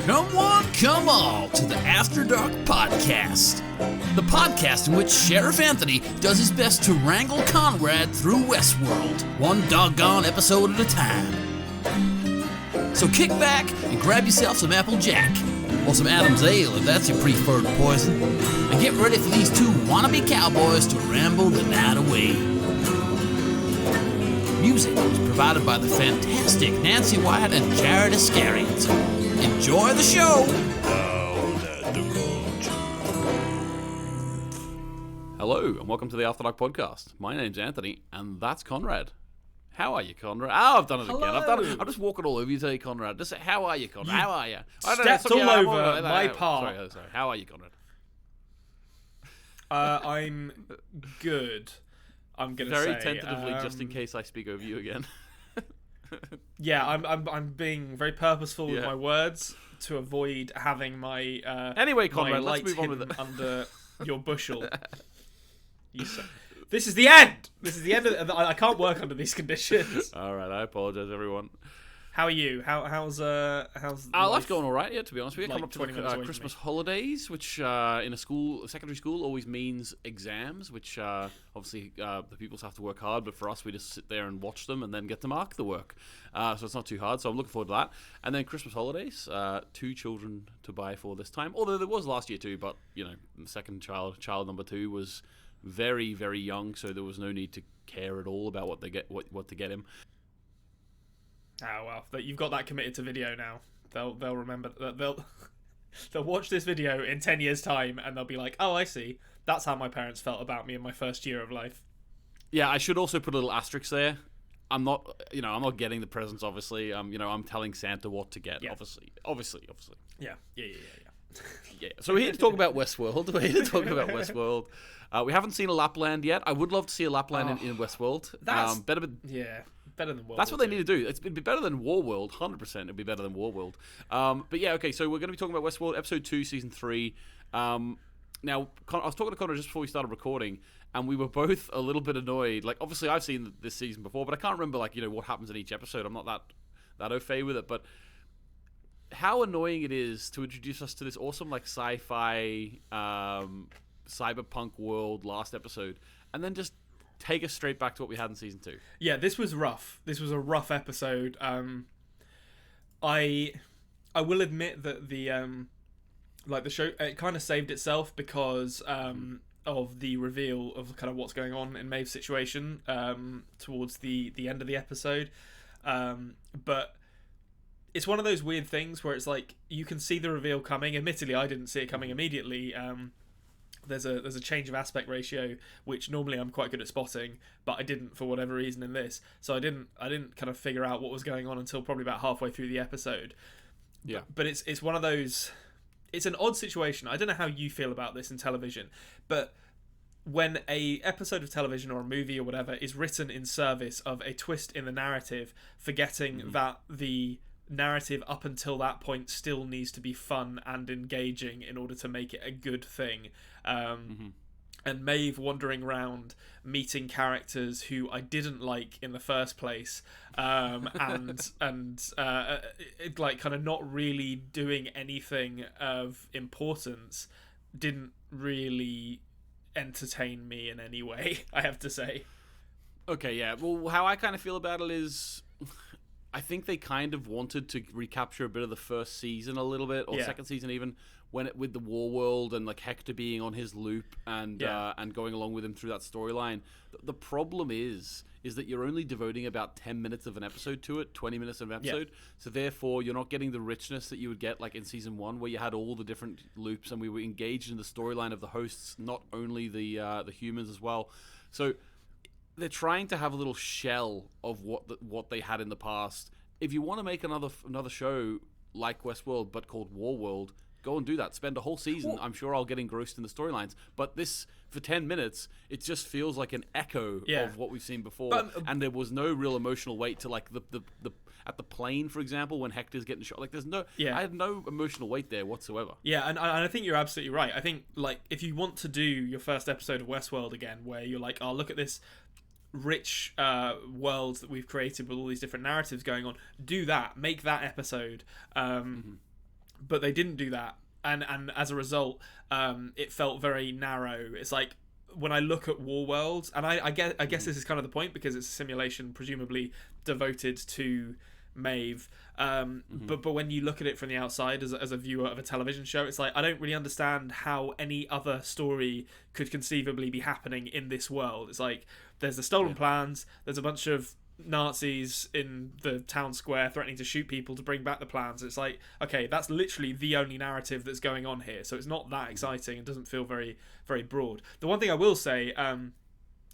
Come one, come all to the After Dark Podcast. The podcast in which Sheriff Anthony does his best to wrangle Konrad through Westworld, one doggone episode at a time. So kick back and grab yourself some Apple Jack, or some Adam's Ale if that's your preferred poison, and get ready for these two wannabe cowboys to ramble the night away. Music was provided by the fantastic Nancy Wyatt and Jared Iscariot. Enjoy the show! Hello, and welcome to the After Dark Podcast. My name's Anthony, and that's Konrad. How are you, Konrad? Oh, I've done it again. I'm just walking all over you today, Konrad. Just say, how are you, Konrad? How are you? Stepped all over my part. Sorry. How are you, Konrad? I'm good. I'm gonna very say tentatively, just in case I speak over you again. Yeah, I'm being very purposeful with my words to avoid having my anyway, Konrad, my let's move on with it. Under your bushel. This is the end. This is the end of I can't work under these conditions. All right, I apologize, everyone. How are you? How's life's going all right. Yeah, to be honest with you, Like coming up to Christmas holidays, which in a secondary school, always means exams. Which obviously the pupils have to work hard, but for us, we just sit there and watch them and then get to mark the work. So it's not too hard. So I'm looking forward to that. And then Christmas holidays, 2 children to buy for this time. Although there was last year too, but the second child number 2 was very, very young, so there was no need to care at all about what to get him. Oh well, you've got that committed to video now. They'll remember that they'll watch this video in 10 years' time, and they'll be like, "Oh, I see. That's how my parents felt about me in my first year of life." Yeah, I should also put a little asterisk there. I'm not getting the presents. Obviously, I'm telling Santa what to get. Yeah. Obviously. Yeah. Yeah. So we're here to talk about Westworld. We haven't seen a Lapland yet. I would love to see a Lapland in Westworld. That's better than Warworld. That's what they need to do. It'd be better than Warworld. 100%. It'd be better than Warworld. But yeah, okay. So we're going to be talking about Westworld, episode 2, season 3. Now, I was talking to Konrad just before we started recording, and we were both a little bit annoyed. Like, obviously, I've seen this season before, but I can't remember what happens in each episode. I'm not that au fait with it, but how annoying it is to introduce us to this awesome sci-fi cyberpunk world last episode, and then just take us straight back to what we had in season 2. Yeah, this was rough. This was a rough episode. I will admit that the show, it kind of saved itself because of the reveal of kind of what's going on in Maeve's situation towards the end of the episode. But it's one of those weird things where it's like you can see the reveal coming. Admittedly, I didn't see it coming immediately. There's a change of aspect ratio, which normally I'm quite good at spotting, but I didn't for whatever reason in this. So I didn't kind of figure out what was going on until probably about halfway through the episode. Yeah. But it's one of those. It's an odd situation. I don't know how you feel about this in television, but when a episode of television or a movie or whatever is written in service of a twist in the narrative, forgetting that the narrative up until that point still needs to be fun and engaging in order to make it a good thing. And Maeve wandering around meeting characters who I didn't like in the first place, and kind of not really doing anything of importance didn't really entertain me in any way, I have to say. Okay, yeah. Well, how I kind of feel about it is, I think they kind of wanted to recapture a bit of the first season a little bit, or second season even, with the Warworld and Hector being on his loop and going along with him through that storyline. The problem is that you're only devoting about 10 minutes of an episode to it, 20 minutes of an episode. Yeah. So therefore, you're not getting the richness that you would get in season 1, where you had all the different loops and we were engaged in the storyline of the hosts, not only the humans as well. So they're trying to have a little shell of what they had in the past. If you want to make another show like Westworld but called Warworld, go and do that. Spend a whole season. Well, I'm sure I'll get engrossed in the storylines. But this, for 10 minutes, it just feels like an echo of what we've seen before. And there was no real emotional weight to the at the plane, for example, when Hector's getting shot. I had no emotional weight there whatsoever. Yeah, and I think you're absolutely right. I think if you want to do your first episode of Westworld again, where you're like, oh, look at this rich world that we've created with all these different narratives going on, do that. Make that episode. but they didn't do that, and as a result, it felt very narrow. It's like when I look at Warworld, and I guess this is kind of the point because it's a simulation, presumably devoted to Maeve. But when you look at it from the outside as a viewer of a television show, it's like I don't really understand how any other story could conceivably be happening in this world. It's like there's the stolen plans, there's a bunch of Nazis in the town square threatening to shoot people to bring back the plans. It's like, okay, that's literally the only narrative that's going on here, so it's not that exciting. It doesn't feel very, very broad. The one thing I will say,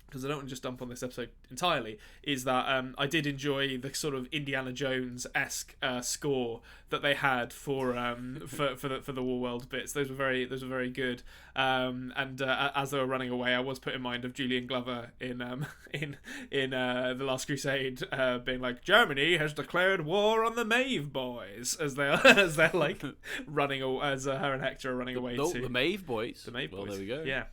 because I don't want to just dump on this episode entirely, is that I did enjoy the sort of Indiana Jones-esque score that they had for the Warworld bits. Those were very good. And as they were running away, I was put in mind of Julian Glover in The Last Crusade, being like, Germany has declared war on the Maeve boys, as they're like running, as her and Hector are running away to the Maeve boys. The Maeve boys. Well, there we go. Yeah.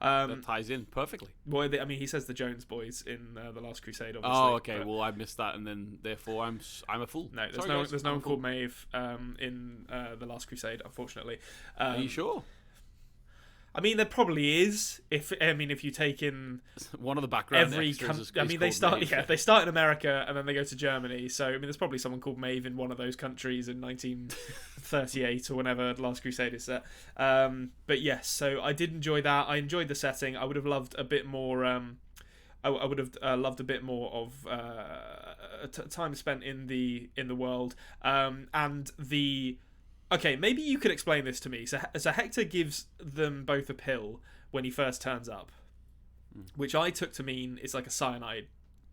That ties in perfectly. Well, I mean, he says the Jones boys in The Last Crusade, obviously. Oh, okay. Well, I missed that, and then therefore I'm a fool. No, there's no one called Maeve in The Last Crusade, unfortunately. Are you sure? I mean, there probably is. If you take in one of the background every extras they start in America and then they go to Germany. So I mean, there's probably someone called Maeve in one of those countries in 1938 or whenever The Last Crusade is set. But yes, so I did enjoy that. I enjoyed the setting. I would have loved a bit more. I would have loved a bit more of time spent in the world, and the. Okay, maybe you could explain this to me. So Hector gives them both a pill when he first turns up, which I took to mean it's like a cyanide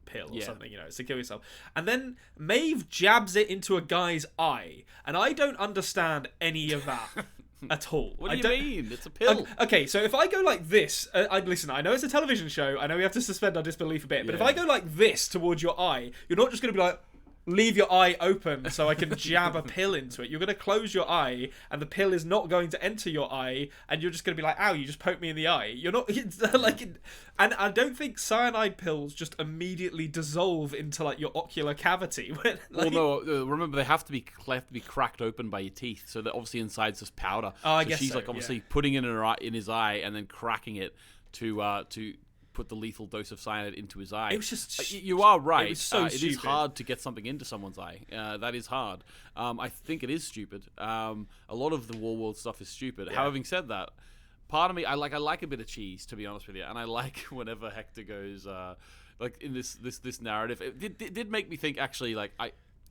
pill or something, it's to kill yourself. And then Maeve jabs it into a guy's eye, and I don't understand any of that at all. What do you mean? It's a pill. Okay, so if I go like this, listen, I know it's a television show, I know we have to suspend our disbelief a bit, but if I go like this towards your eye, you're not just going to be like, leave your eye open so I can jab a pill into it. You're going to close your eye, and the pill is not going to enter your eye, and you're just going to be like, ow, you just poked me in the eye. You're not, and I don't think cyanide pills just immediately dissolve into, like, your ocular cavity. Well, no, remember, they have to be cracked open by your teeth, so that obviously inside's just powder. Oh, I so guess she's, so, like, obviously putting it in his eye, and then cracking it to put the lethal dose of cyanide into his eye. It was just... You are right. It was so it stupid. is hard to get something into someone's eye. That is hard. I think it is stupid. A lot of the Warworld stuff is stupid. Yeah. Having said that, part of me, I like a bit of cheese, to be honest with you, and I like whenever Hector goes, like in this narrative. It did make me think, actually, like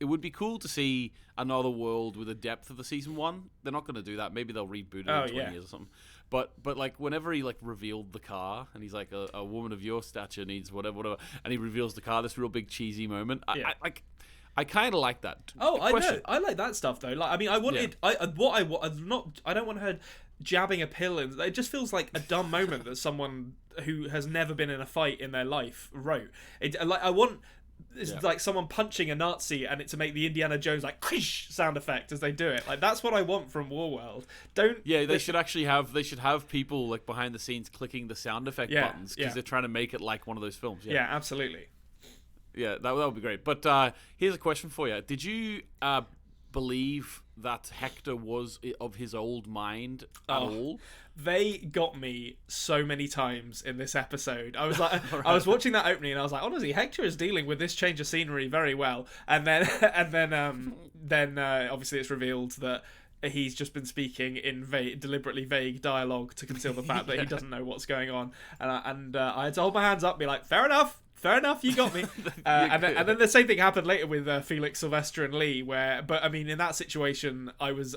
it would be cool to see another world with the depth of the season one. They're not going to do that. Maybe they'll reboot it in 20 years or something. But like whenever he like revealed the car, and he's like, a woman of your stature needs whatever, and he reveals the car, this real big cheesy moment. I kind of like that. Oh, I know. I like that stuff though. Like, I mean, I wanted. I don't want her jabbing a pill in. It just feels like a dumb moment that someone who has never been in a fight in their life wrote. I want. It's like someone punching a Nazi, and it to make the Indiana Jones like quish sound effect as they do it. Like, that's what I want from Warworld. They should have people like behind the scenes clicking the sound effect buttons, because they're trying to make it like one of those films. Yeah, absolutely. Yeah, that would be great. But here's a question for you: did you believe that Hector was of his old mind at all? They got me so many times in this episode. I was like, I was watching that opening, and I was like, honestly, Hector is dealing with this change of scenery very well. And then obviously it's revealed that he's just been speaking in deliberately vague dialogue to conceal the fact that he doesn't know what's going on. And I had to hold my hands up and be like, fair enough, you got me. And then the same thing happened later with Felix, Sylvester, and Lee. But I mean, in that situation, I was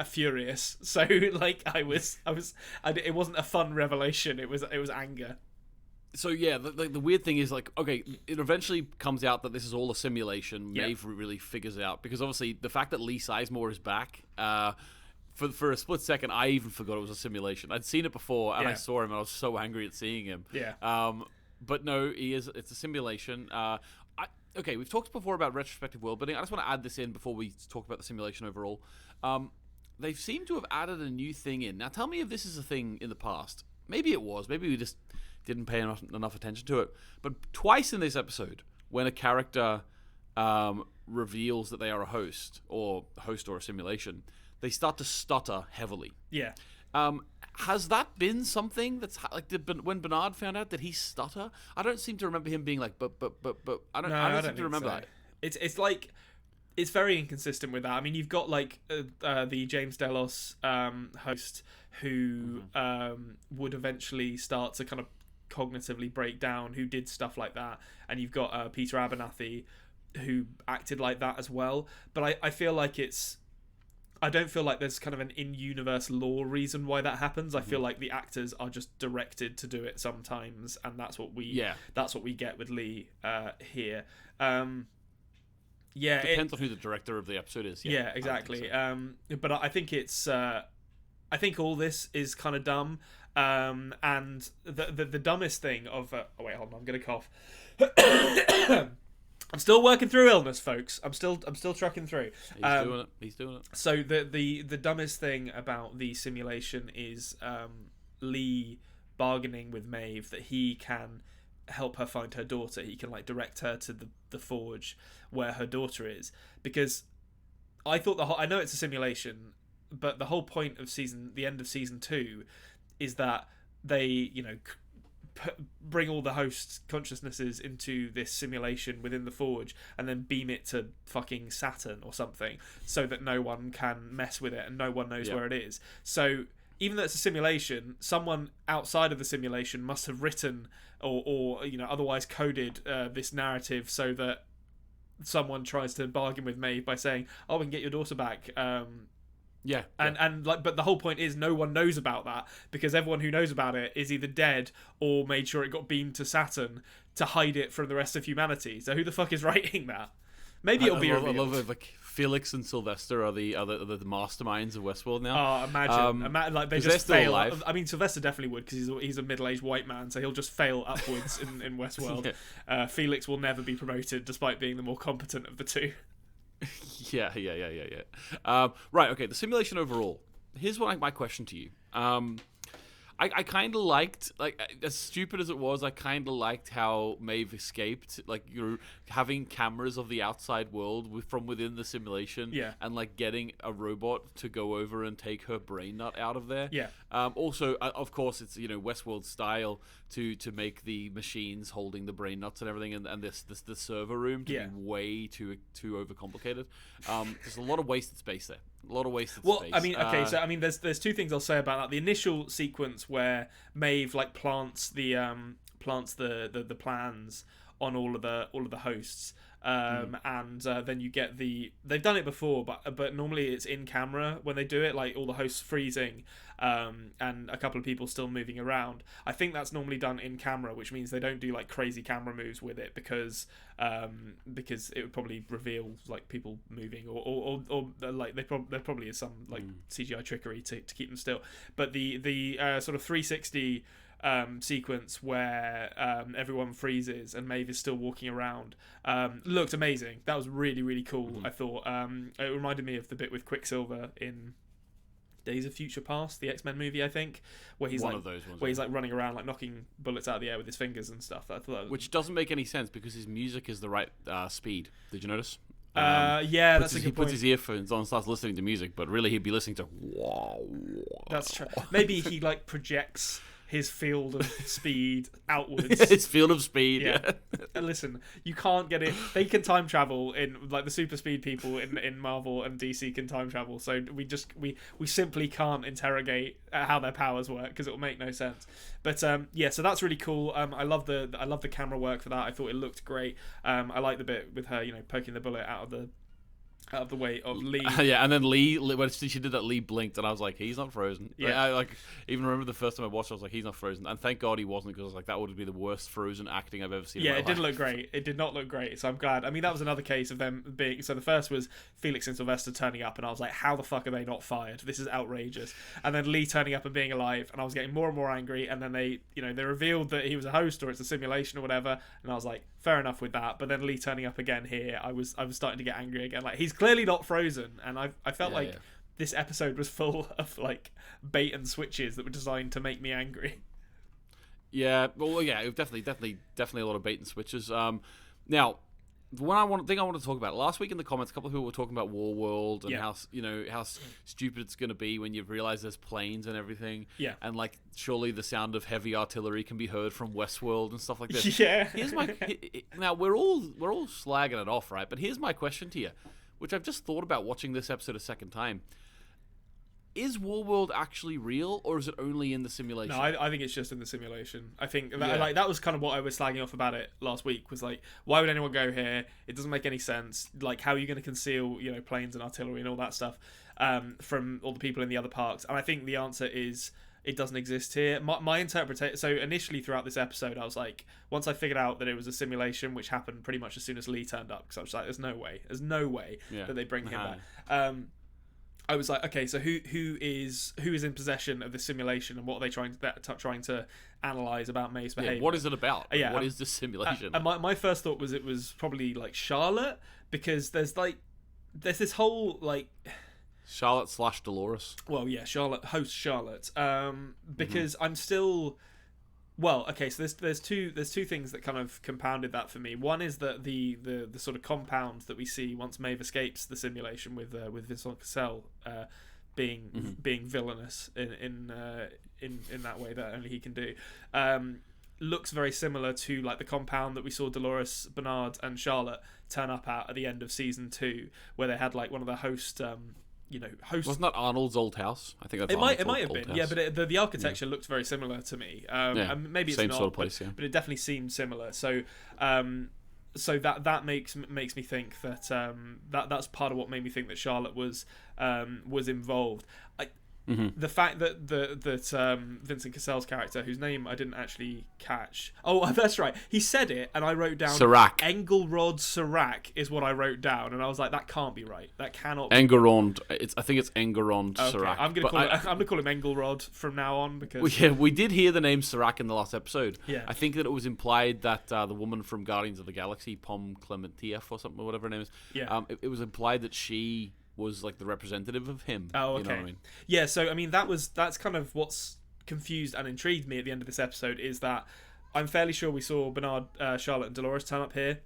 furious. So like, it wasn't a fun revelation. It was anger. So yeah, the weird thing is, like, okay, it eventually comes out that this is all a simulation. Yeah. Maeve really figures it out, because obviously the fact that Lee Sizemore is back. For a split second, I even forgot it was a simulation. I'd seen it before, and I saw him, and I was so angry at seeing him. Yeah. But no, it's a simulation. Okay, we've talked before about retrospective world building. I just want to add this in before we talk about the simulation overall. They seem to have added a new thing in. Now, tell me if this is a thing in the past. Maybe it was. Maybe we just didn't pay enough attention to it. But twice in this episode, when a character reveals that they are a host or a simulation, they start to stutter heavily. Yeah. Has that been something that's like when Bernard found out, did he stutter? I don't seem to remember him being like, but. I don't seem to remember that. It's like, it's very inconsistent with that. I mean, you've got like the James Delos host who would eventually start to kind of cognitively break down, who did stuff like that, and you've got Peter Abernathy who acted like that as well. But I feel like I don't feel like there's kind of an in-universe law reason why that happens. I feel like the actors are just directed to do it sometimes, and that's what we get with Lee here. Depends on who the director of the episode is. Yeah, exactly. But I think I think all this is kind of dumb. And the dumbest thing of oh wait, hold on, I'm gonna cough. I'm still working through illness, folks. I'm still trucking through. He's doing it. So the dumbest thing about the simulation is Lee bargaining with Maeve that he can help her find her daughter. He can like direct her to the forge where her daughter is. Because I thought I know it's a simulation, but the whole point of the end of season 2 is that they, bring all the hosts' consciousnesses into this simulation within the forge and then beam it to fucking Saturn or something so that no one can mess with it and no one knows where it is. So even though it's a simulation, someone outside of the simulation must have written or otherwise coded this narrative so that someone tries to bargain with Maeve by saying, "Oh, we can get your daughter back." But the whole point is no one knows about that because everyone who knows about it is either dead or made sure it got beamed to Saturn to hide it from the rest of humanity. So who the fuck is writing that? Maybe it'll be revealed. I love it. Like Felix and Sylvester are the masterminds of Westworld now. Oh, imagine like they just fail. Alive. I mean, Sylvester definitely would because he's a middle-aged white man, so he'll just fail upwards in Westworld. Felix will never be promoted despite being the more competent of the two. Yeah. Right, okay, the simulation overall. Here's my question to you. I kind of liked, like, as stupid as it was, I kind of liked how Maeve escaped, like, having cameras of the outside world from within the simulation, and, like, getting a robot to go over and take her brain nut out of there. Yeah. Also, of course, it's, Westworld style to make the machines holding the brain nuts and everything, and the server room to be way too overcomplicated. There's a lot of wasted space there. A lot of wasted space. Well, I mean, okay, so I mean, there's two things I'll say about that. The initial sequence where Maeve like plants the plans on all of the hosts, and then you get they've done it before, but normally it's in camera when they do it, like all the hosts freezing, and a couple of people still moving around. I think that's normally done in camera, which means they don't do like crazy camera moves with it because it would probably reveal like people moving or like there probably is some like CGI trickery to keep them still. But the sort of 360 sequence where everyone freezes and Maeve is still walking around looked amazing. That was really, really cool. I thought it reminded me of the bit with Quicksilver in Days of Future Past, the X-Men movie, I think, where he's he's like running around like knocking bullets out of the air with his fingers and stuff. I thought which doesn't make any sense because his music is the right speed. Did you notice? That's a good point. He puts his earphones on and starts listening to music, but really he'd be listening to That's true. Maybe he like projects his field of speed outwards. His field of speed. Yeah. And listen, you can't get it. They can time travel in like the super speed people in Marvel and DC can time travel. So we simply can't interrogate how their powers work because it will make no sense. But so that's really cool. I love the camera work for that. I thought it looked great. I like the bit with her, poking the bullet out of the way of Lee. And then Lee, when she did that, Lee blinked, and I was like, he's not frozen. Yeah. I even remember the first time I watched it, I was like, he's not frozen. And thank God he wasn't, because I was like, that would be the worst frozen acting I've ever seen in my life. Didn't look great. It did not look great, so I'm glad. I mean, that was another case of them being... So the first was Felix and Sylvester turning up, and I was like, how the fuck are they not fired? This is outrageous. And then Lee turning up and being alive, and I was getting more and more angry, and then they revealed that he was a host, or it's a simulation or whatever, and I was like, fair enough with that. But then Lee turning up again here, I was starting to get angry again. Like, he's clearly not frozen. And I felt this episode was full of like bait and switches that were designed to make me angry. Yeah, well, yeah, it was definitely a lot of bait and switches. Now, thing I want to talk about. Last week in the comments, a couple of people were talking about Warworld and how stupid it's going to be when you realize there's planes and everything. Yeah. And like surely the sound of heavy artillery can be heard from Westworld and stuff like this. Yeah. Here's my now we're all slagging it off, right? But here's my question to you, which I've just thought about watching this episode a second time. Is Warworld actually real, or is it only in the simulation? No, I think it's just in the simulation. I think that was kind of what I was slagging off about it last week. Was like, why would anyone go here? It doesn't make any sense. Like, how are you going to conceal, planes and artillery and all that stuff from all the people in the other parks? And I think the answer is it doesn't exist here. My interpretation. So initially throughout this episode, I was like, once I figured out that it was a simulation, which happened pretty much as soon as Lee turned up, because I was like, there's no way that they bring him back. I was like, okay, so who is in possession of the simulation, and what are they trying to analyze about Maeve's behavior? Yeah, what is it about? What is this simulation? And my first thought was it was probably like Charlotte, because there's this whole like Charlotte / Dolores. Well, yeah, host Charlotte. Because I'm still. Well, okay, so there's two things that kind of compounded that for me. One is that the sort of compound that we see once Maeve escapes the simulation with Vincent Cassel being villainous in that way that only he can do, looks very similar to like the compound that we saw Dolores, Bernard, and Charlotte turn up at the end of season 2, where they had like one of the host. Wasn't that Arnold's old house? I think that's it might have been. Yeah, but the architecture looked very similar to me. And maybe it's same not, sort of place, but it definitely seemed similar. So that makes me think that that's part of what made me think that Charlotte was involved. The fact that Vincent Cassel's character, whose name I didn't actually catch. Oh, that's right. He said it, and I wrote down Sorak. Engelrod Sorak is what I wrote down, and I was like, that can't be right. That cannot. Engerond. I think it's Engerond Sorak. I'm gonna call him Engelrod from now on, because we did hear the name Sorak in the last episode. Yeah. I think that it was implied that the woman from Guardians of the Galaxy, Pom Klementieff or something, or whatever her name is. Yeah. It was implied that she was like the representative of him. Oh, okay. You know what I mean? Yeah, so I mean that's kind of what's confused and intrigued me at the end of this episode, is that I'm fairly sure we saw Bernard, Charlotte, and Dolores turn up here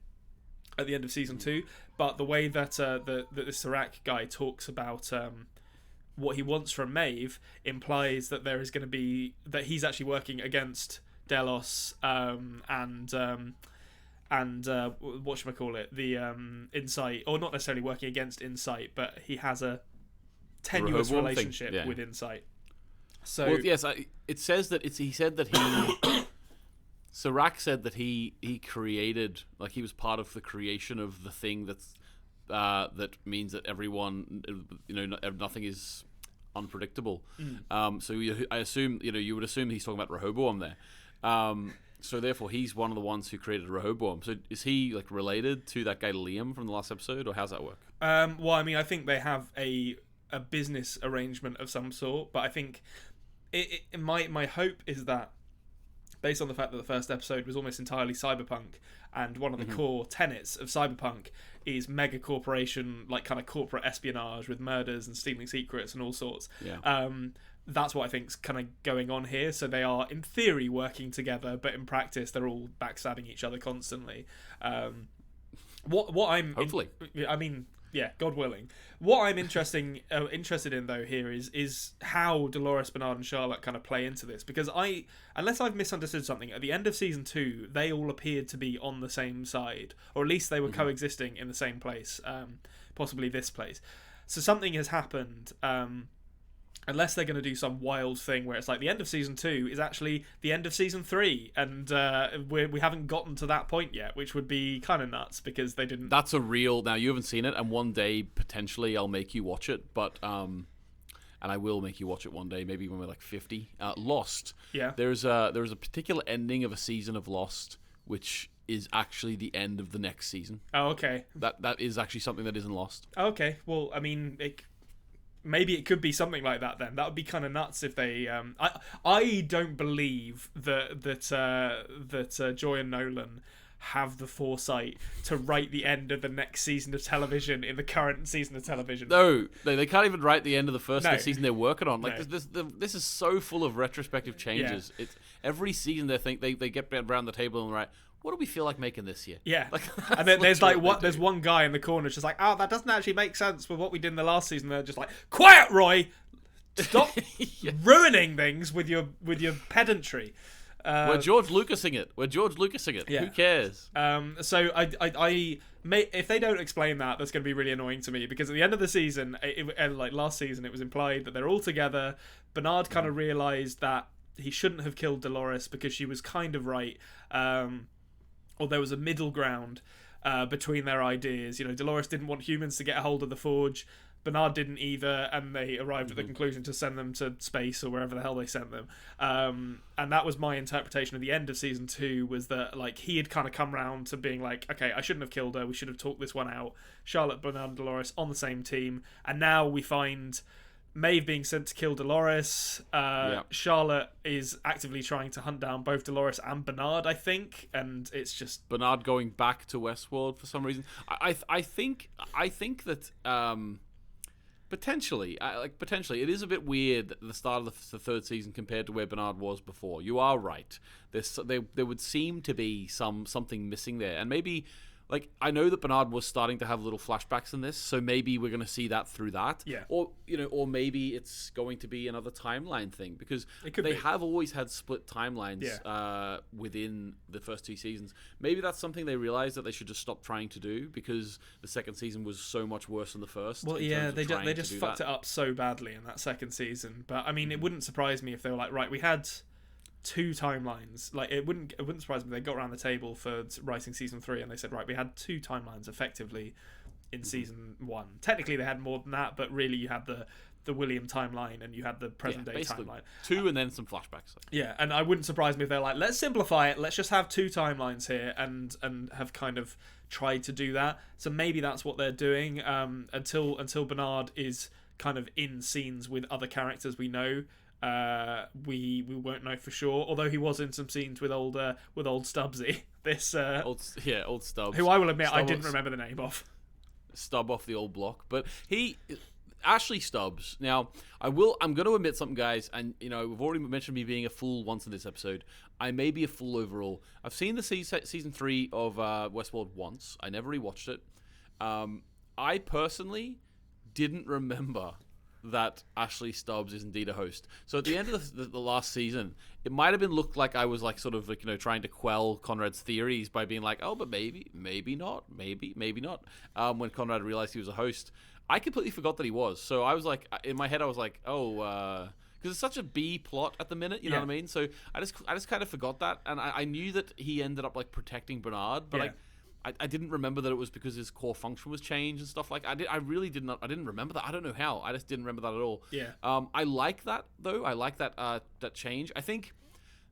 at the end of season 2, but the way that the Sorak guy talks about what he wants from Maeve implies that there is going to be that he's actually working against Delos and whatchamacallit, the Insight, or not necessarily working against Insight, but he has a tenuous relationship with Insight. So, well, yes, it says that he said that he Sorak said that he created, like, he was part of the creation of the thing that means that everyone, nothing is unpredictable. So I assume, you would assume he's talking about Rehoboam there. So therefore, he's one of the ones who created Rehoboam. So is he like related to that guy Liam from the last episode, or how's that work? Well, I mean, I think they have a business arrangement of some sort, but I think my hope is that, based on the fact that the first episode was almost entirely cyberpunk, and one of the core tenets of cyberpunk is mega corporation, like kind of corporate espionage with murders and stealing secrets and all sorts. Yeah. That's what I think's kind of going on here. So they are, in theory, working together, but in practice, they're all backstabbing each other constantly. What I'm hopefully, I mean, yeah, God willing. What I'm interested in though here is how Dolores, Bernard, and Charlotte kind of play into this, because unless I've misunderstood something, at the end of season 2, they all appeared to be on the same side, or at least they were coexisting in the same place, possibly this place. So something has happened. Unless they're going to do some wild thing where it's like the end of season 2 is actually the end of season 3, and we haven't gotten to that point yet, which would be kind of nuts, because they didn't. That's a real. Now, you haven't seen it, and one day potentially I'll make you watch it, but and I will make you watch it one day, maybe when we're like 50. Lost. Yeah. There's a particular ending of a season of Lost which is actually the end of the next season. Oh, okay. That is actually something that isn't Lost. Okay. Well, I mean, maybe it could be something like that then. That would be kind of nuts if they. I don't believe that Joy and Nolan have the foresight to write the end of the next season of television in the current season of television. No, they can't even write the end of the first season they're working on. Like No. this is so full of retrospective changes. Yeah. It's every season they get around the table and right, what do we feel like making this year? Yeah. Like, And then there's one guy in the corner just like, oh, that doesn't actually make sense with what we did in the last season. They're just like, quiet, Roy! Stop ruining things with your pedantry. We're George Lucasing it. Yeah. Who cares? So if they don't explain that, that's going to be really annoying to me, because at the end of the season, like last season, it was implied that they're all together. Bernard kind of realised that he shouldn't have killed Dolores because she was kind of right, or there was a middle ground between their ideas. You know, Dolores didn't want humans to get a hold of the Forge. Bernard didn't either, and they arrived at the conclusion to send them to space or wherever the hell they sent them. And that was my interpretation of the end of season 2, was that like he had kind of come round to being like, okay, I shouldn't have killed her. We should have talked this one out. Charlotte, Bernard, and Dolores on the same team, and now we find Maeve being sent to kill Dolores. Charlotte is actively trying to hunt down both Dolores and Bernard, I think, and it's just Bernard going back to Westworld for some reason. I think that. Potentially, it is a bit weird at the start of the third season compared to where Bernard was before. You are right. There would seem to be something missing there, and maybe, like, I know that Bernard was starting to have little flashbacks in this, so maybe we're going to see that through that. Yeah. Or maybe it's going to be another timeline thing, because they have always had split timelines within the first 2 seasons. Maybe that's something they realized that they should just stop trying to do, because the second season was so much worse than the first. Well, yeah, they just fucked it up so badly in that second season. But I mean, it wouldn't surprise me if they were like, right, we had 2 timelines. Like, it wouldn't surprise me if they got around the table for writing season 3 and they said, right, we had 2 timelines effectively in season 1. Technically they had more than that, but really you had the William timeline and you had the present day timeline. 2 and then some flashbacks. Yeah, and I wouldn't surprise me if they're like, let's simplify it, let's just have 2 timelines here, and have kind of tried to do that. So maybe that's what they're doing, until Bernard is kind of in scenes with other characters we know. We won't know for sure. Although he was in some scenes with old Stubbsy. Old Stubbs, who I will admit I didn't remember the name of. Stubb off the old block, but Ashley Stubbs. Now, I'm going to admit something, guys, and we've already mentioned me being a fool once in this episode. I may be a fool overall. I've seen the season 3 of Westworld once. I never rewatched it. I personally didn't remember that Ashley Stubbs is indeed a host. So at the end of the last season, it might have looked like I was like sort of like, trying to quell Konrad's theories by being like, oh, but maybe not. When Konrad realized he was a host, I completely forgot that he was. So I was like, in my head, I was like, because it's such a B plot at the minute, you know what I mean? So I just kind of forgot that, and I knew that he ended up like protecting Bernard, but I didn't remember that it was because his core function was changed and stuff like. I didn't remember that. I don't know how. I just didn't remember that at all. Yeah. I like that though. I like that that change. I think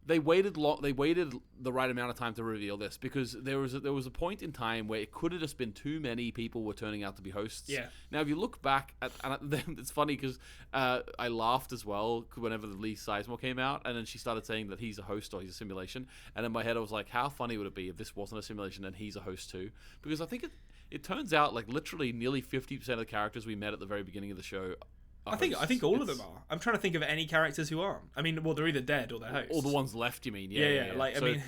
they waited the right amount of time to reveal this, because there was a point in time where it could have just been too many people were turning out to be hosts. Yeah. Now, if you look back at them, it's funny because I laughed as well whenever the Lee Sizemore came out, and then she started saying that he's a host or he's a simulation, and in my head I was like, how funny would it be if this wasn't a simulation and he's a host too? Because I think it turns out like literally nearly 50% of the characters we met at the very beginning of the show. I think all of them are. I'm trying to think of any characters who aren't. I mean, well, they're either dead or they're hosts. Or the ones left, you mean? Yeah. Like, so, I mean,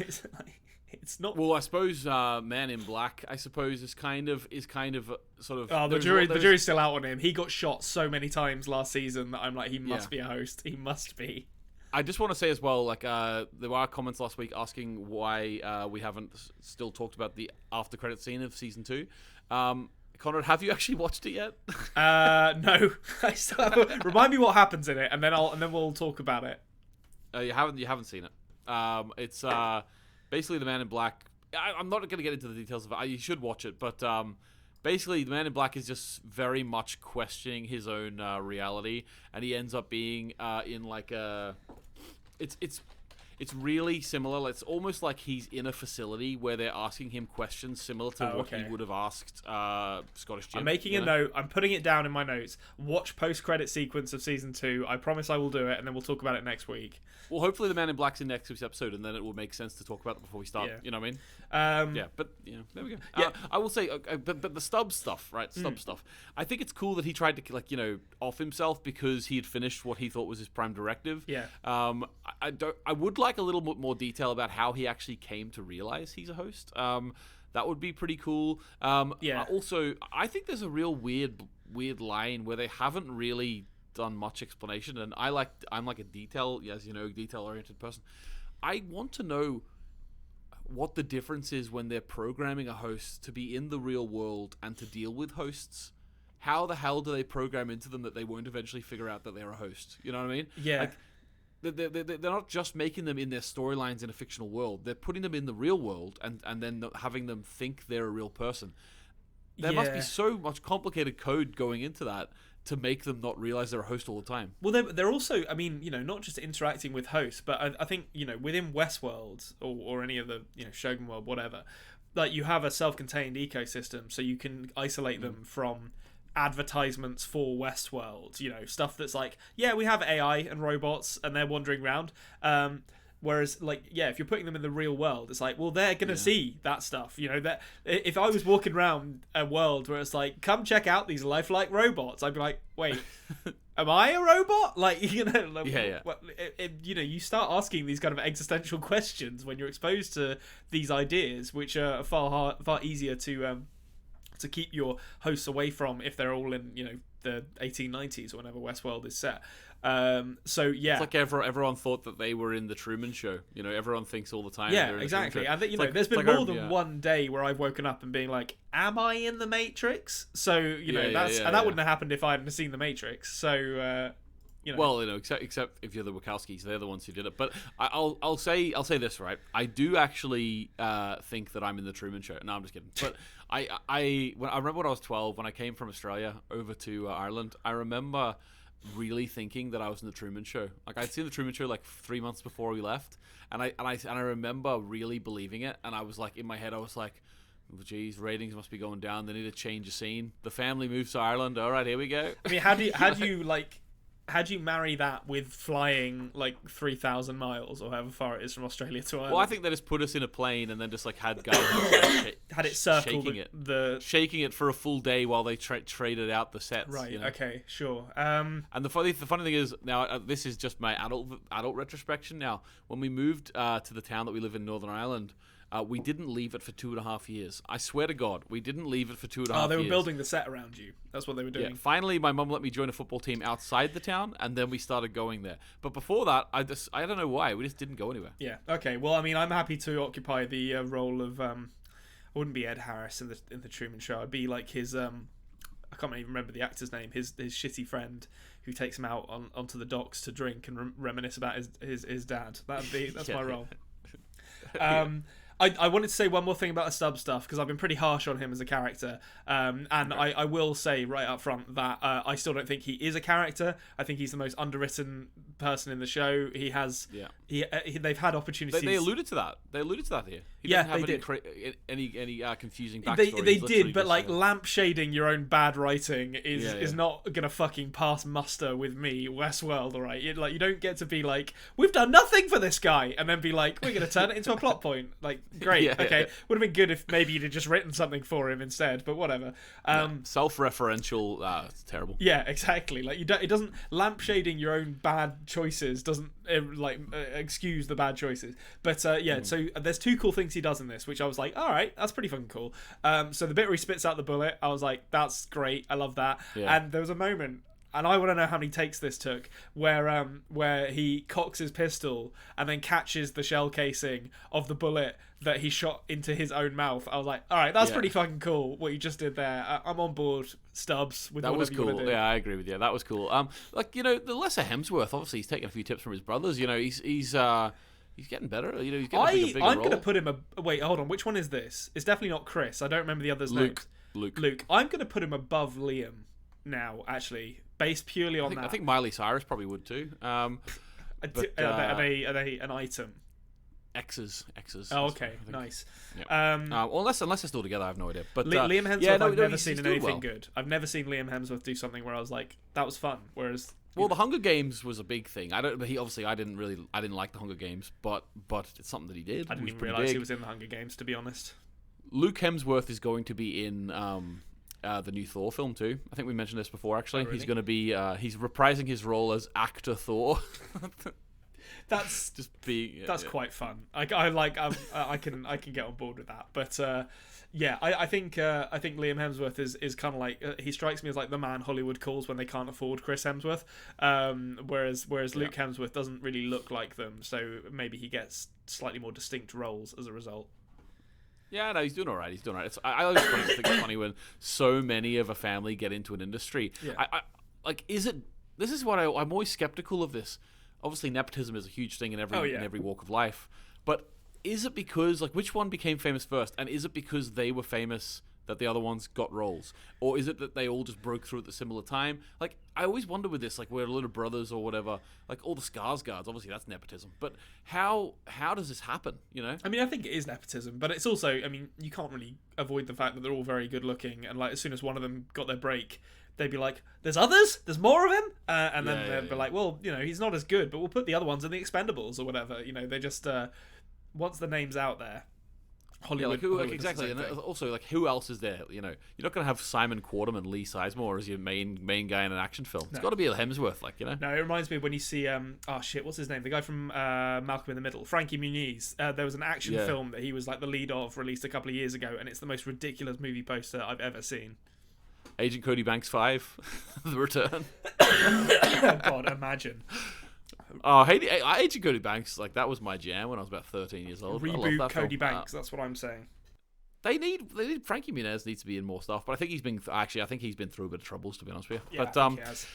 it's not. Well, I suppose Man in Black, I suppose, is kind of sort of. Oh, the jury's still out on him. He got shot so many times last season that I'm like, he must be a host. He must be. I just want to say as well, like, there were comments last week asking why we haven't still talked about the after credit scene of season 2. Konrad, have you actually watched it yet? No. I still haven't. Remind me what happens in it, and then we'll talk about it. You haven't seen it. It's basically the Man in Black. I'm not going to get into the details of it. You should watch it, but basically the Man in Black is just very much questioning his own reality, and he ends up being in like a. It's really similar. It's almost like he's in a facility where they're asking him questions similar to what he would have asked Scottish Jim. I'm making a note. I'm putting it down in my notes. Watch post-credit sequence of season 2. I promise I will do it, and then we'll talk about it next week. Well, hopefully the Man in Black's in next week's episode, and then it will make sense to talk about it before we start. Yeah. You know what I mean? But there we go. Yeah. I will say, but the Stubbs stuff, right? Stubbs stuff. I think it's cool that he tried to off himself because he had finished what he thought was his prime directive. Yeah. I would like like a little bit more detail about how he actually came to realize he's a host. That would be pretty cool. Also, I think there's a real weird line where they haven't really done much explanation, and I'm like a detail-oriented person. I want to know what the difference is when they're programming a host to be in the real world and to deal with hosts. How the hell do they program into them that they won't eventually figure out that they're a host? You know what I mean? Yeah. Like, they're not just making them in their storylines in a fictional world. They're putting them in the real world and then having them think they're a real person. There must be so much complicated code going into that to make them not realize they're a host all the time. Well, they're also, I mean, not just interacting with hosts, but I think, within Westworld or any of the, Shogun World, whatever, like you have a self-contained ecosystem, so you can isolate them from advertisements for Westworld, stuff that's like, yeah, we have AI and robots and they're wandering around. Whereas, like, yeah, if you're putting them in the real world, it's like, well, they're going to see that stuff. That if I was walking around a world where it's like, come check out these lifelike robots, I'd be like, wait, am I a robot? Like, you start asking these kind of existential questions when you're exposed to these ideas, which are far easier to keep your hosts away from if they're all in, the 1890s or whenever Westworld is set. It's like everyone thought that they were in the Truman Show. Everyone thinks all the time. Yeah, exactly. And there's been more than one day where I've woken up and being like, "Am I in the Matrix?" So that wouldn't have happened if I hadn't seen the Matrix. So well, except if you're the Wachowskis, they're the ones who did it. But I'll say this, right. I do actually think that I'm in the Truman Show. No, I'm just kidding. But I remember when I was 12, when I came from Australia over to Ireland. I remember really thinking that I was in the Truman Show. Like, I'd seen the Truman Show like 3 months before we left, and I remember really believing it. And I was like, in my head, I was like, oh, geez, ratings must be going down. They need to change the scene. The family moves to Ireland. All right, here we go. I mean, how do you marry that with flying like 3,000 miles or however far it is from Australia to Ireland? Well, I think they just put us in a plane and then just like had guys had it circle shaking it for a full day while they traded out the sets. Right. Okay. Sure. And the funny thing is, now this is just my adult retrospection. Now, when we moved to the town that we live in, Northern Ireland. We didn't leave it for 2.5 years. I swear to God, we didn't leave it for 2.5 years. Oh, they were building the set around you. That's what they were doing. Yeah, finally, my mum let me join a football team outside the town, and then we started going there. But before that, I don't know why. We just didn't go anywhere. Yeah, okay. Well, I mean, I'm happy to occupy the role of... I wouldn't be Ed Harris in the Truman Show. I'd be like his... I can't even remember the actor's name. His shitty friend who takes him out onto the docks to drink and reminisce about his dad. That's my role. I wanted to say one more thing about the Stubbs stuff, because I've been pretty harsh on him as a character. I will say right up front that I still don't think he is a character. I think he's the most underwritten person in the show. He has... Yeah. They've had opportunities... They alluded to that. Here. He doesn't have any confusing backstory. They did, but like lampshading your own bad writing is not going to fucking pass muster with me, Westworld, all right? You don't get to be like, we've done nothing for this guy, and then be like, we're going to turn it into a plot point. Like, great, okay. Would have been good if maybe you'd have just written something for him instead, but whatever. Self-referential, it's terrible. Yeah, exactly. Like, it doesn't... Lampshading your own bad choices doesn't excuse the bad choices. But so there's two cool things he does in this, which I was like, all right, that's pretty fucking cool. So the bit where he spits out the bullet, I was like, that's great, I love that. Yeah. And there was a moment, and I want to know how many takes this took, where he cocks his pistol and then catches the shell casing of the bullet that he shot into his own mouth. I was like, all right, that's pretty fucking cool what you just did there. I'm on board, Stubbs, with that whatever you want to do. Yeah, I agree with you. That was cool. The lesser Hemsworth, obviously he's taking a few tips from his brothers. He's getting better. He's getting a bigger I'm role. going to put him wait, hold on. Which one is this? It's definitely not Chris. I don't remember the other's name. Luke. I'm going to put him above Liam now, actually, based purely on that. I think Miley Cyrus probably would too. Are they an item? X's. Oh, okay, nice. Yeah. Unless they're still together, I have no idea. But Liam Hemsworth, I've never seen in anything good. I've never seen Liam Hemsworth do something where I was like, that was fun. Whereas, the Hunger Games was a big thing. I didn't like the Hunger Games, but it's something that he did. I didn't even realize he was in the Hunger Games, to be honest. Luke Hemsworth is going to be in the new Thor film too. I think we mentioned this before. Actually, He's going to be he's reprising his role as actor Thor. That's just being. That's quite fun. I can get on board with that. But I think Liam Hemsworth is kind of like he strikes me as like the man Hollywood calls when they can't afford Chris Hemsworth. Whereas Luke Hemsworth doesn't really look like them, so maybe he gets slightly more distinct roles as a result. Yeah, no, he's doing all right. I always think it's funny when so many of a family get into an industry. Yeah. This is what I'm always skeptical of this. Obviously, nepotism is a huge thing in every walk of life. But is it because, like, which one became famous first? And is it because they were famous that the other ones got roles? Or is it that they all just broke through at the similar time? Like, I always wonder with this, like, we're little brothers or whatever. Like, all the Skarsgårds, obviously that's nepotism. But how does this happen, you know? I mean, I think it is nepotism, but it's also, I mean, you can't really avoid the fact that they're all very good looking. And, like, as soon as one of them got their break, they'd be like, there's others? There's more of him? And then they'd be like, well, you know, he's not as good, but we'll put the other ones in the Expendables or whatever. You know, they just, once the name's out there, Hollywood. Exactly. And also, like, who else is there? You know, you're not going to have Simon Quarterman, Lee Sizemore as your main guy in an action film. It's got to be a Hemsworth, like, you know? No, it reminds me when you see, what's his name? The guy from Malcolm in the Middle, Frankie Muniz. There was an action film that he was, like, the lead of, released a couple of years ago, and it's the most ridiculous movie poster I've ever seen. Agent Cody Banks 5, The Return. God, imagine. Oh, Agent Cody Banks, like, that was my jam when I was about 13 years old. Reboot Cody Banks, that's what I'm saying. They need Frankie Muniz needs to be in more stuff, but I think he's been through a bit of troubles, to be honest with you. Yeah, but I think he has.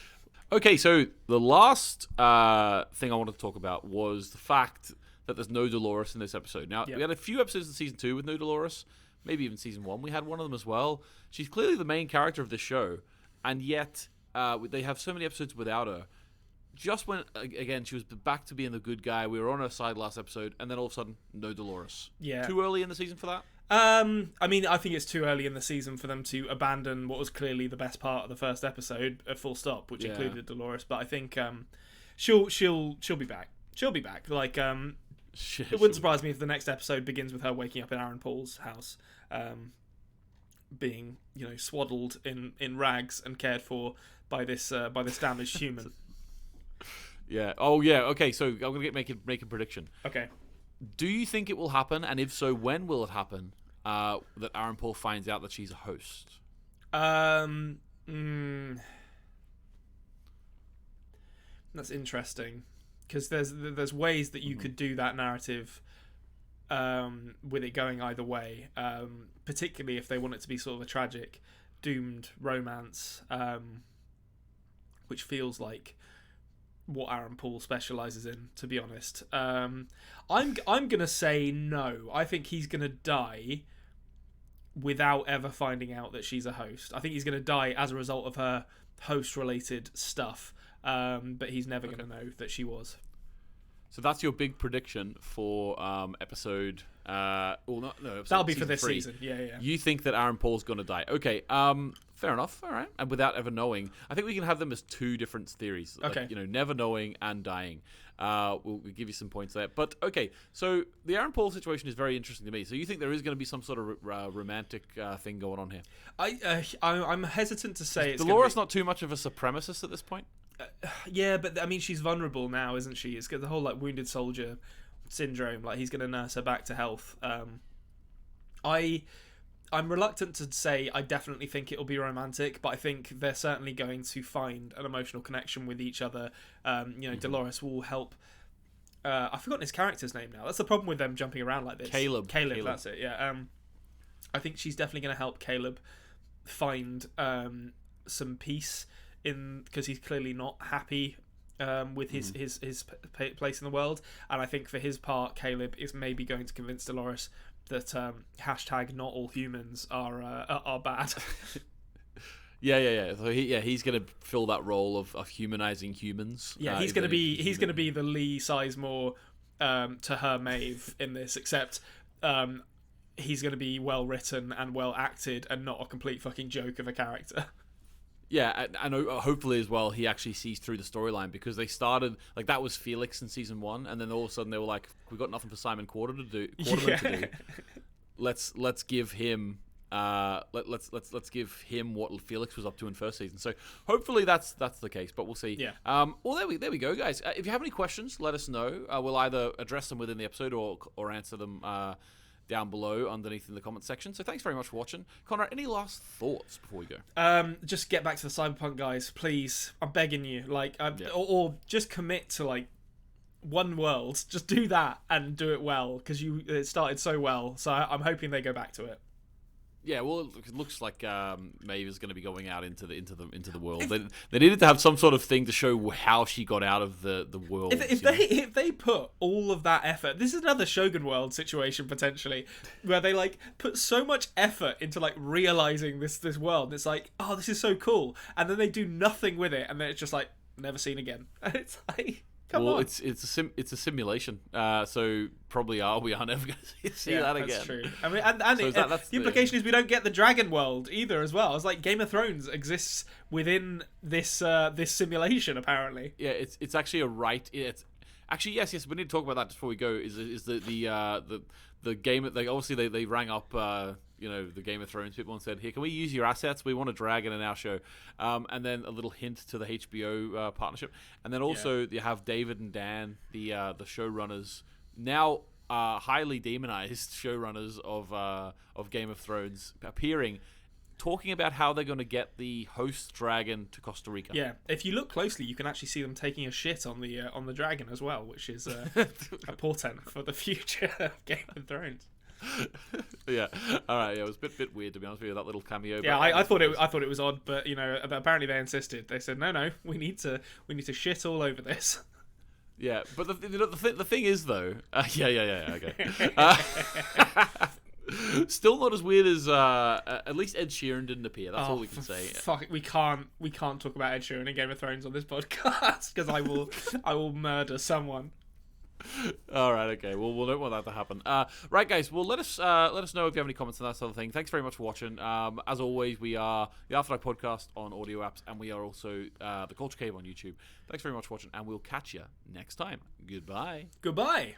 Okay, so the last thing I wanted to talk about was the fact that there's no Dolores in this episode. Now, we had a few episodes in season 2 with no Dolores. Maybe even season 1 we had one of them as well. She's clearly the main character of this show, and yet they have so many episodes without her. Just when, again, she was back to being the good guy, we were on her side last episode, and then all of a sudden, no Dolores. Yeah. Too early in the season for that? I mean, I think it's too early in the season for them to abandon what was clearly the best part of the first episode, a full stop, which included Dolores. But I think she'll be back. She'll be back. Like, it wouldn't surprise me if the next episode begins with her waking up in Aaron Paul's house, being, you know, swaddled in rags and cared for by this damaged human. Yeah. Oh, yeah. Okay. So I'm gonna make a prediction. Okay. Do you think it will happen? And if so, when will it happen? That Aaron Paul finds out that she's a host. That's interesting, because there's ways that you could do that narrative, with it going either way. Particularly if they want it to be sort of a tragic, doomed romance, which feels like what Aaron Paul specializes in, to be honest. I'm gonna say no. I think he's gonna die without ever finding out that she's a host. I think he's gonna die as a result of her host related stuff, but he's never gonna know that she was. So that's your big prediction for episode. That'll be for this 3. season. Yeah. You think that Aaron Paul's going to die? Okay. Fair enough. All right. And without ever knowing, I think we can have them as 2 different theories. Okay. Like, you know, never knowing and dying. We'll give you some points there. But okay. So the Aaron Paul situation is very interesting to me. So you think there is going to be some sort of romantic thing going on here? I'm hesitant to say it's Dolores not too much of a supremacist at this point? Yeah, but I mean, she's vulnerable now, isn't she? It's got the whole, like, wounded soldier syndrome. Like, he's going to nurse her back to health. I'm reluctant to say I definitely think it'll be romantic, but I think they're certainly going to find an emotional connection with each other. Dolores will help. I've forgotten his character's name now. That's the problem with them jumping around like this. Caleb. That's it. Yeah. I think she's definitely going to help Caleb find some peace because he's clearly not happy with his place in the world, and I think for his part, Caleb is maybe going to convince Dolores that #not all humans are bad. Yeah. So he's going to fill that role of humanizing humans. Yeah, he's going to be the Lee Sizemore to her Maeve in this, except he's going to be well written and well acted and not a complete fucking joke of a character. Yeah, and hopefully as well he actually sees through the storyline, because they started like that was Felix in season 1, and then all of a sudden they were like, we've got nothing for Simon Quarterman to do. Let's give him let's give him what Felix was up to in first season. So hopefully that's the case, but we'll see. Yeah. Well, there we go, guys. If you have any questions, let us know. We'll either address them within the episode or answer them down below underneath in the comment section. So thanks very much for watching. Konrad, any last thoughts before we go? Just get back to the Cyberpunk, guys, please. I'm begging you. Like, or just commit to like one world. Just do that and do it well, because it started so well. So I'm hoping they go back to it. Yeah, well, it looks like Maeve is going to be going out into the world. They needed to have some sort of thing to show how she got out of the world. If they put all of that effort, this is another Shogun World situation potentially, where they like put so much effort into like realizing this world. And it's like, oh, this is so cool, and then they do nothing with it, and then it's just like never seen again. And it's like, come on. It's a simulation. So probably we are never going to see that again. That's true. I mean, and so the implication is we don't get the Dragon World either as well. It's like Game of Thrones exists within this this simulation apparently. Yeah, it's actually a right. It's actually yes. We need to talk about that just before we go. Is the game? They rang up. The Game of Thrones people and said, "Here, can we use your assets? We want a dragon in our show." And then a little hint to the HBO partnership, and then also you have David and Dan, the showrunners, now highly demonized showrunners of Game of Thrones, appearing, talking about how they're going to get the host dragon to Costa Rica. Yeah, if you look closely, you can actually see them taking a shit on the dragon as well, which is a portent for the future of Game of Thrones. Yeah, all right. Yeah, it was a bit weird, to be honest with you, that little cameo. Yeah, I thought it was odd, but apparently they insisted. They said no, we need to shit all over this. Yeah, but the thing is though, okay. Still not as weird as at least Ed Sheeran didn't appear. That's all we can say. Fuck it, we can't talk about Ed Sheeran in Game of Thrones on this podcast because I will murder someone. All right, okay. Well, we don't want that to happen. Right, guys. Well, let us know if you have any comments on that sort of thing. Thanks very much for watching. As always, we are the Afterlife Podcast on audio apps, and we are also the Culture Cave on YouTube. Thanks very much for watching, and we'll catch you next time. Goodbye. Goodbye.